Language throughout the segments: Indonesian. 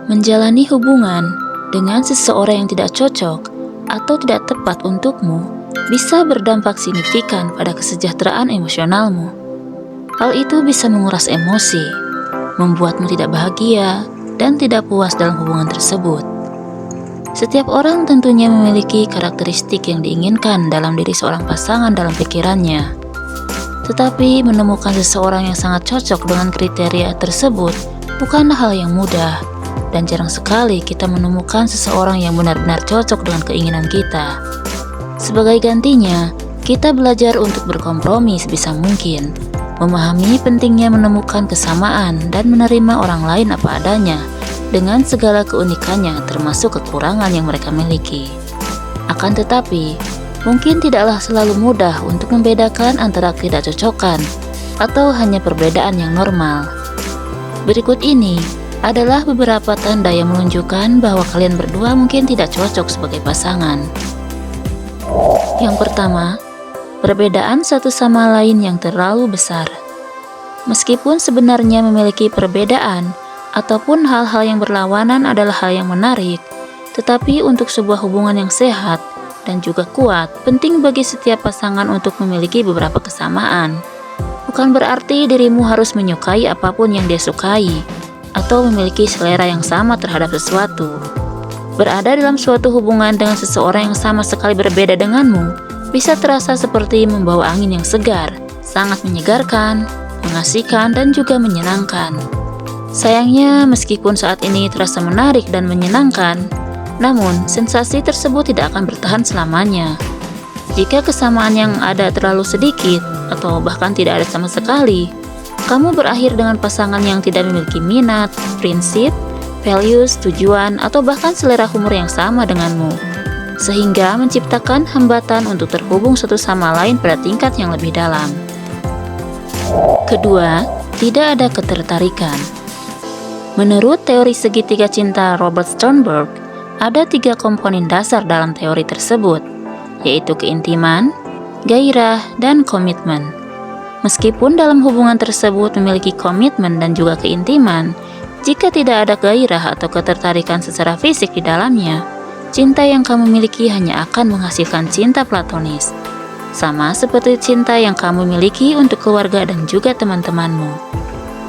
Menjalani hubungan dengan seseorang yang tidak cocok atau tidak tepat untukmu bisa berdampak signifikan pada kesejahteraan emosionalmu. Hal itu bisa menguras emosi, membuatmu tidak bahagia, dan tidak puas dalam hubungan tersebut. Setiap orang tentunya memiliki karakteristik yang diinginkan dalam diri seorang pasangan dalam pikirannya. Tetapi menemukan seseorang yang sangat cocok dengan kriteria tersebut bukanlah hal yang mudah, dan jarang sekali kita menemukan seseorang yang benar-benar cocok dengan keinginan kita. Sebagai gantinya, kita belajar untuk berkompromi sebisa mungkin, memahami pentingnya menemukan kesamaan dan menerima orang lain apa adanya, dengan segala keunikannya termasuk kekurangan yang mereka miliki. Akan tetapi, mungkin tidaklah selalu mudah untuk membedakan antara ketidakcocokan atau hanya perbedaan yang normal. Berikut ini adalah beberapa tanda yang menunjukkan bahwa kalian berdua mungkin tidak cocok sebagai pasangan. Yang pertama, perbedaan satu sama lain yang terlalu besar. Meskipun sebenarnya memiliki perbedaan ataupun hal-hal yang berlawanan adalah hal yang menarik, tetapi untuk sebuah hubungan yang sehat dan juga kuat, penting bagi setiap pasangan untuk memiliki beberapa kesamaan. Bukan berarti dirimu harus menyukai apapun yang dia sukai, atau memiliki selera yang sama terhadap sesuatu. Berada dalam suatu hubungan dengan seseorang yang sama sekali berbeda denganmu bisa terasa seperti membawa angin yang segar, sangat menyegarkan, mengasihkan, dan juga menyenangkan. Sayangnya, meskipun saat ini terasa menarik dan menyenangkan, namun sensasi tersebut tidak akan bertahan selamanya. Jika kesamaan yang ada terlalu sedikit, atau bahkan tidak ada sama sekali, kamu berakhir dengan pasangan yang tidak memiliki minat, prinsip, values, tujuan, atau bahkan selera humor yang sama denganmu, sehingga menciptakan hambatan untuk terhubung satu sama lain pada tingkat yang lebih dalam. Kedua, tidak ada ketertarikan. Menurut teori segitiga cinta Robert Sternberg, ada 3 komponen dasar dalam teori tersebut, yaitu keintiman, gairah, dan komitmen. Meskipun dalam hubungan tersebut memiliki komitmen dan juga keintiman, jika tidak ada gairah atau ketertarikan secara fisik di dalamnya, cinta yang kamu miliki hanya akan menghasilkan cinta platonis. Sama seperti cinta yang kamu miliki untuk keluarga dan juga teman-temanmu.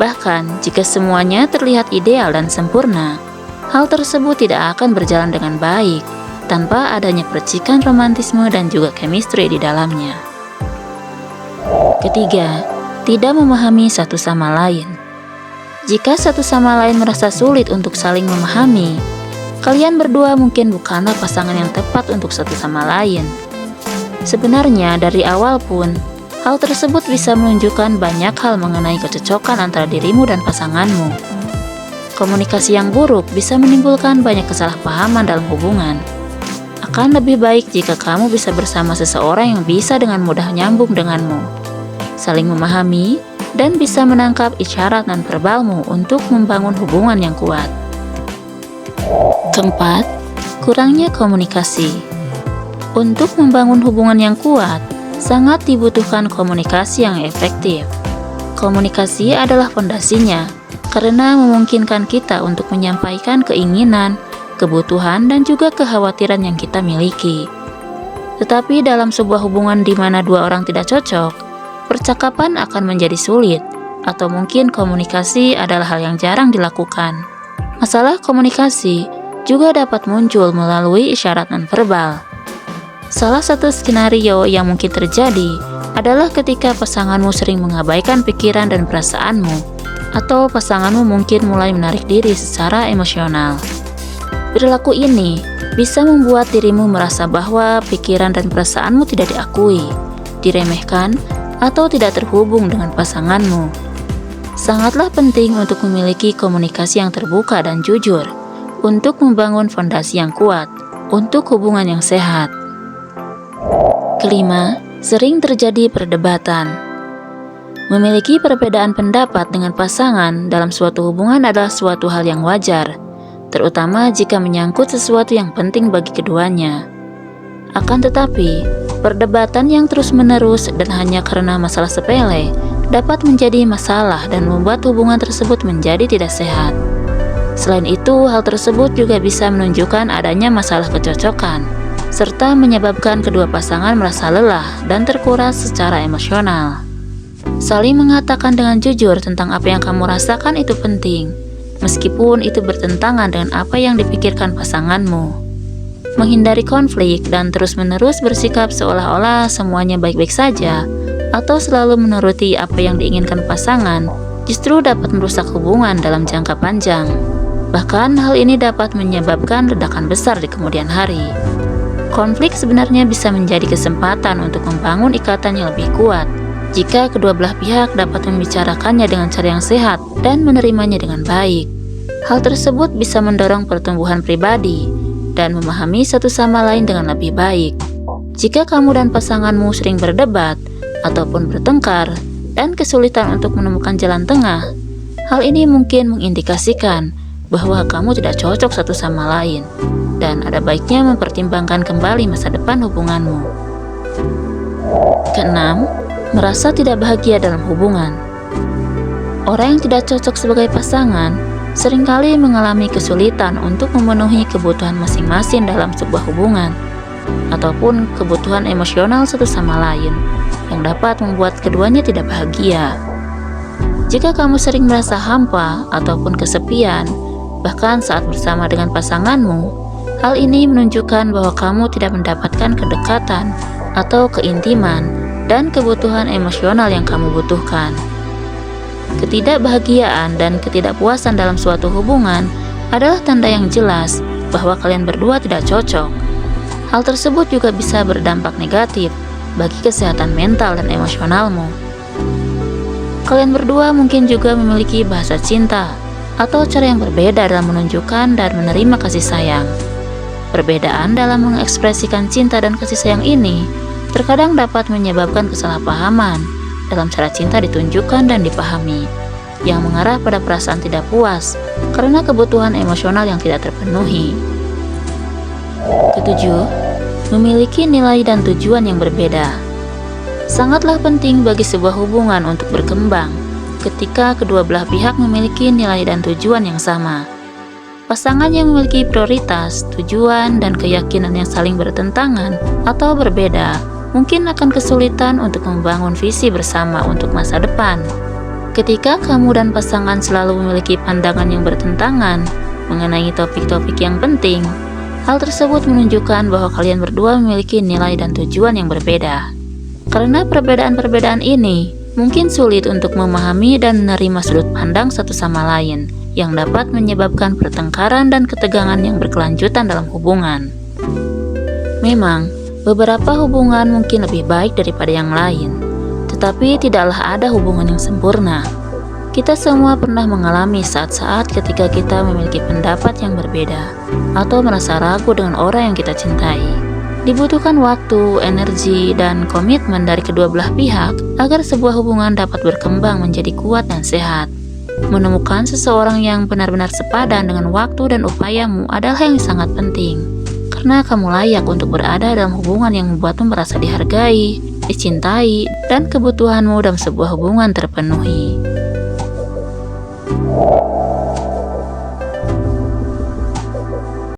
Bahkan, jika semuanya terlihat ideal dan sempurna, hal tersebut tidak akan berjalan dengan baik tanpa adanya percikan romantisme dan juga chemistry di dalamnya. Ketiga, tidak memahami satu sama lain. Jika satu sama lain merasa sulit untuk saling memahami, kalian berdua mungkin bukanlah pasangan yang tepat untuk satu sama lain. Sebenarnya dari awal pun, hal tersebut bisa menunjukkan banyak hal mengenai kecocokan antara dirimu dan pasanganmu. Komunikasi yang buruk bisa menimbulkan banyak kesalahpahaman dalam hubungan. Akan lebih baik jika kamu bisa bersama seseorang yang bisa dengan mudah nyambung denganmu, saling memahami, dan bisa menangkap isyarat non-verbalmu untuk membangun hubungan yang kuat. Keempat, kurangnya komunikasi. Untuk membangun hubungan yang kuat, sangat dibutuhkan komunikasi yang efektif. Komunikasi adalah fondasinya, karena memungkinkan kita untuk menyampaikan keinginan, kebutuhan, dan juga kekhawatiran yang kita miliki. Tetapi dalam sebuah hubungan di mana dua orang tidak cocok, percakapan akan menjadi sulit, atau mungkin komunikasi adalah hal yang jarang dilakukan. Masalah komunikasi juga dapat muncul melalui isyarat nonverbal. Salah satu skenario yang mungkin terjadi adalah ketika pasanganmu sering mengabaikan pikiran dan perasaanmu, atau pasanganmu mungkin mulai menarik diri secara emosional. Perilaku ini bisa membuat dirimu merasa bahwa pikiran dan perasaanmu tidak diakui, diremehkan, atau tidak terhubung dengan pasanganmu. Sangatlah penting untuk memiliki komunikasi yang terbuka dan jujur untuk membangun fondasi yang kuat untuk hubungan yang sehat. Kelima, sering terjadi perdebatan. Memiliki perbedaan pendapat dengan pasangan dalam suatu hubungan adalah suatu hal yang wajar, terutama jika menyangkut sesuatu yang penting bagi keduanya. Akan tetapi, perdebatan yang terus-menerus dan hanya karena masalah sepele dapat menjadi masalah dan membuat hubungan tersebut menjadi tidak sehat. Selain itu, hal tersebut juga bisa menunjukkan adanya masalah kecocokan, serta menyebabkan kedua pasangan merasa lelah dan terkuras secara emosional. Saling mengatakan dengan jujur tentang apa yang kamu rasakan itu penting, meskipun itu bertentangan dengan apa yang dipikirkan pasanganmu. Menghindari konflik dan terus-menerus bersikap seolah-olah semuanya baik-baik saja, atau selalu menuruti apa yang diinginkan pasangan, justru dapat merusak hubungan dalam jangka panjang. Bahkan hal ini dapat menyebabkan ledakan besar di kemudian hari. Konflik sebenarnya bisa menjadi kesempatan untuk membangun ikatan yang lebih kuat, jika kedua belah pihak dapat membicarakannya dengan cara yang sehat dan menerimanya dengan baik. Hal tersebut bisa mendorong pertumbuhan pribadi dan memahami satu sama lain dengan lebih baik. Jika kamu dan pasanganmu sering berdebat ataupun bertengkar dan kesulitan untuk menemukan jalan tengah, hal ini mungkin mengindikasikan bahwa kamu tidak cocok satu sama lain, dan ada baiknya mempertimbangkan kembali masa depan hubunganmu. Keenam, merasa tidak bahagia dalam hubungan. Orang yang tidak cocok sebagai pasangan seringkali mengalami kesulitan untuk memenuhi kebutuhan masing-masing dalam sebuah hubungan, ataupun kebutuhan emosional satu sama lain, yang dapat membuat keduanya tidak bahagia. Jika kamu sering merasa hampa ataupun kesepian, bahkan saat bersama dengan pasanganmu, hal ini menunjukkan bahwa kamu tidak mendapatkan kedekatan atau keintiman dan kebutuhan emosional yang kamu butuhkan. Ketidakbahagiaan dan ketidakpuasan dalam suatu hubungan adalah tanda yang jelas bahwa kalian berdua tidak cocok. Hal tersebut juga bisa berdampak negatif bagi kesehatan mental dan emosionalmu. Kalian berdua mungkin juga memiliki bahasa cinta atau cara yang berbeda dalam menunjukkan dan menerima kasih sayang. Perbedaan dalam mengekspresikan cinta dan kasih sayang ini terkadang dapat menyebabkan kesalahpahaman dalam cara cinta ditunjukkan dan dipahami, yang mengarah pada perasaan tidak puas karena kebutuhan emosional yang tidak terpenuhi. Ketujuh, memiliki nilai dan tujuan yang berbeda. Sangatlah penting bagi sebuah hubungan untuk berkembang ketika kedua belah pihak memiliki nilai dan tujuan yang sama. Pasangan yang memiliki prioritas, tujuan, dan keyakinan yang saling bertentangan atau berbeda mungkin akan kesulitan untuk membangun visi bersama untuk masa depan. Ketika kamu dan pasangan selalu memiliki pandangan yang bertentangan mengenai topik-topik yang penting, hal tersebut menunjukkan bahwa kalian berdua memiliki nilai dan tujuan yang berbeda. Karena perbedaan-perbedaan ini mungkin sulit untuk memahami dan menerima sudut pandang satu sama lain, yang dapat menyebabkan pertengkaran dan ketegangan yang berkelanjutan dalam hubungan. Memang, beberapa hubungan mungkin lebih baik daripada yang lain, tetapi tidaklah ada hubungan yang sempurna. Kita semua pernah mengalami saat-saat ketika kita memiliki pendapat yang berbeda atau merasa ragu dengan orang yang kita cintai. Dibutuhkan waktu, energi, dan komitmen dari kedua belah pihak agar sebuah hubungan dapat berkembang menjadi kuat dan sehat. Menemukan seseorang yang benar-benar sepadan dengan waktu dan upayamu adalah yang sangat penting, karena kamu layak untuk berada dalam hubungan yang membuatmu merasa dihargai, dicintai, dan kebutuhanmu dalam sebuah hubungan terpenuhi.